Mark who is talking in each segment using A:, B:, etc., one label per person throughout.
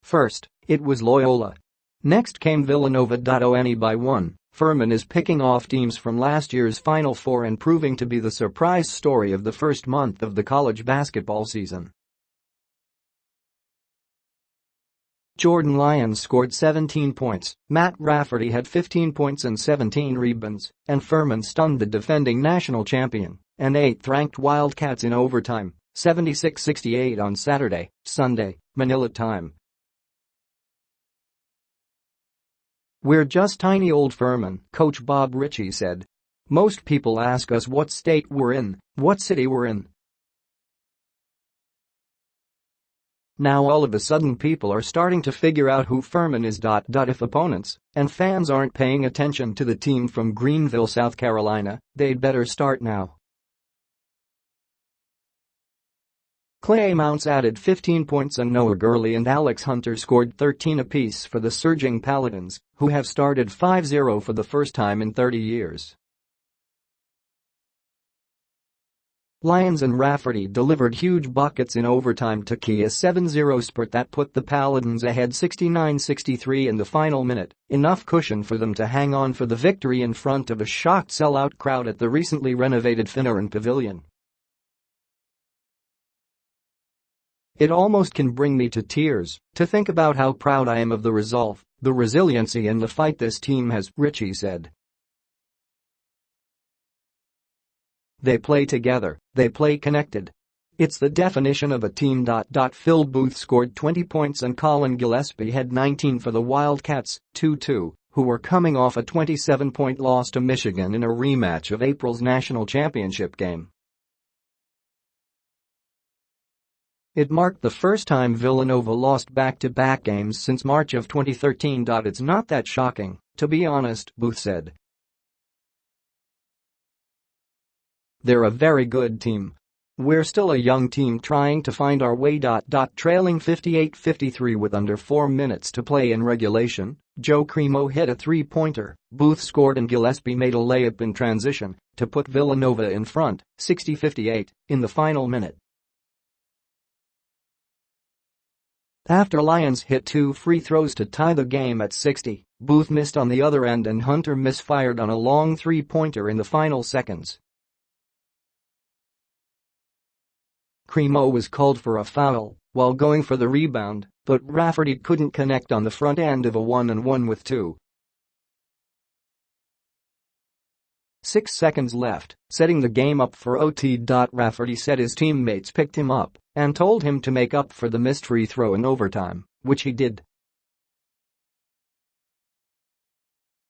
A: First, it was Loyola. Next came Villanova. Only by one, Furman is picking off teams from last year's Final Four and proving to be the surprise story of the first month of the college basketball season. Jordan Lyons scored 17 points, Matt Rafferty had 15 points and 17 rebounds, and Furman stunned the defending national champion and 8th-ranked Wildcats in overtime, 76-68 on Saturday, Sunday, Manila time. "We're just tiny old Furman," Coach Bob Richey said. "Most people ask us what state we're in, what city we're in. Now all of a sudden people are starting to figure out who Furman is. If opponents and fans aren't paying attention to the team from Greenville, South Carolina, they'd better start now." Mounce added 15 points and Noah Gurley and Alex Hunter scored 13 apiece for the surging Paladins, who have started 5-0 for the first time in 30 years. Lyons and Rafferty delivered huge buckets in overtime to key a 7-0 spurt that put the Paladins ahead 69-63 in the final minute, enough cushion for them to hang on for the victory in front of a shocked sellout crowd at the recently renovated Furman Pavilion. "It almost can bring me to tears to think about how proud I am of the resolve, the resiliency and the fight this team has," Richey said. "They play together, they play connected. It's the definition of a team." Phil Booth scored 20 points and Colin Gillespie had 19 for the Wildcats, 2-2, who were coming off a 27-point loss to Michigan in a rematch of April's national championship game. It marked the first time Villanova lost back-to-back games since March of 2013. "It's not that shocking, to be honest," Booth said. "They're a very good team. We're still a young team trying to find our way." Trailing 58-53 with under 4 minutes to play in regulation, Joe Cremo hit a three-pointer, Booth scored and Gillespie made a layup in transition to put Villanova in front, 60-58, in the final minute. After Lyons hit 2 free throws to tie the game at 60, Booth missed on the other end and Hunter misfired on a long three-pointer in the final seconds. Cremo was called for a foul while going for the rebound, but Rafferty couldn't connect on the front end of a 1-on-1 with 2.6 seconds left, setting the game up for OT. Rafferty said his teammates picked him up and told him to make up for the missed free throw in overtime, which he did.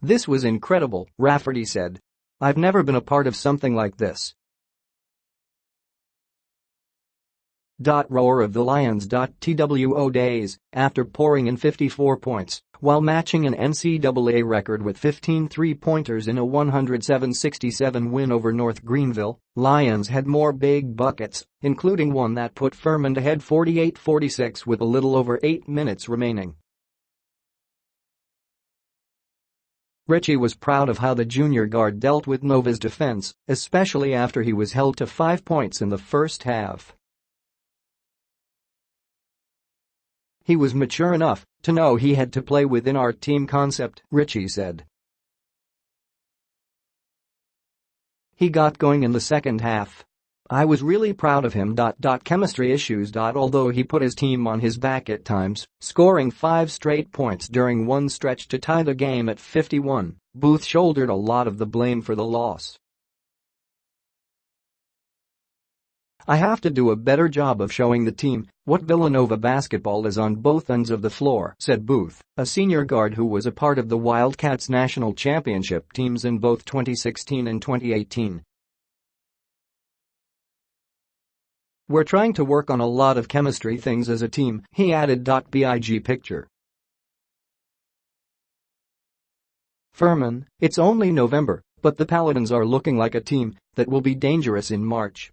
A: "This was incredible," Rafferty said. "I've never been a part of something like this." Roar of the Lions. TWO days after pouring in 54 points while matching an NCAA record with 15 three-pointers in a 107-67 win over North Greenville, Lyons had more big buckets, including one that put Furman ahead 48-46 with a little over 8 minutes remaining. Richey was proud of how the junior guard dealt with Nova's defense, especially after he was held to 5 points in the first half. "He was mature enough to know he had to play within our team concept," Richey said. "He got going in the second half. I was really proud of him. Chemistry issues. Although he put his team on his back at times, scoring 5 straight points during one stretch to tie the game at 51, Booth shouldered a lot of the blame for the loss. I have to do a better job of showing the team what Villanova basketball is on both ends of the floor," said Booth, a senior guard who was a part of the Wildcats national championship teams in both 2016 and 2018. "We're trying to work on a lot of chemistry things as a team," he added. Big picture. Furman, it's only November, but the Paladins are looking like a team that will be dangerous in March.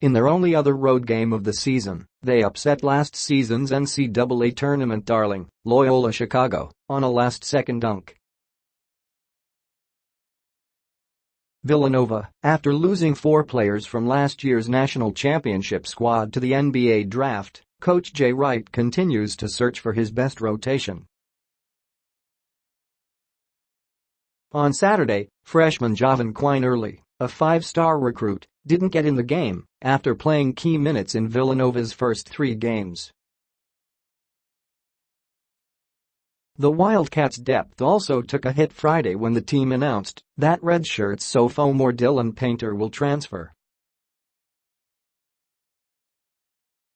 A: In their only other road game of the season, they upset last season's NCAA tournament darling, Loyola Chicago, on a last-second dunk. Villanova, after losing 4 players from last year's national championship squad to the NBA draft, coach Jay Wright continues to search for his best rotation. On Saturday, freshman Javan Quinerly, a 5-star recruit, didn't get in the game after playing key minutes in Villanova's first 3 games. The Wildcats' depth also took a hit Friday when the team announced that redshirt sophomore Dylan Painter will transfer.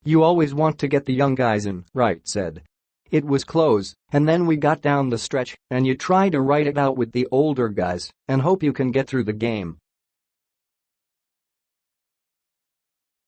A: "You always want to get the young guys in," Wright said. "It was close, and then we got down the stretch, and you try to ride it out with the older guys and hope you can get through the game.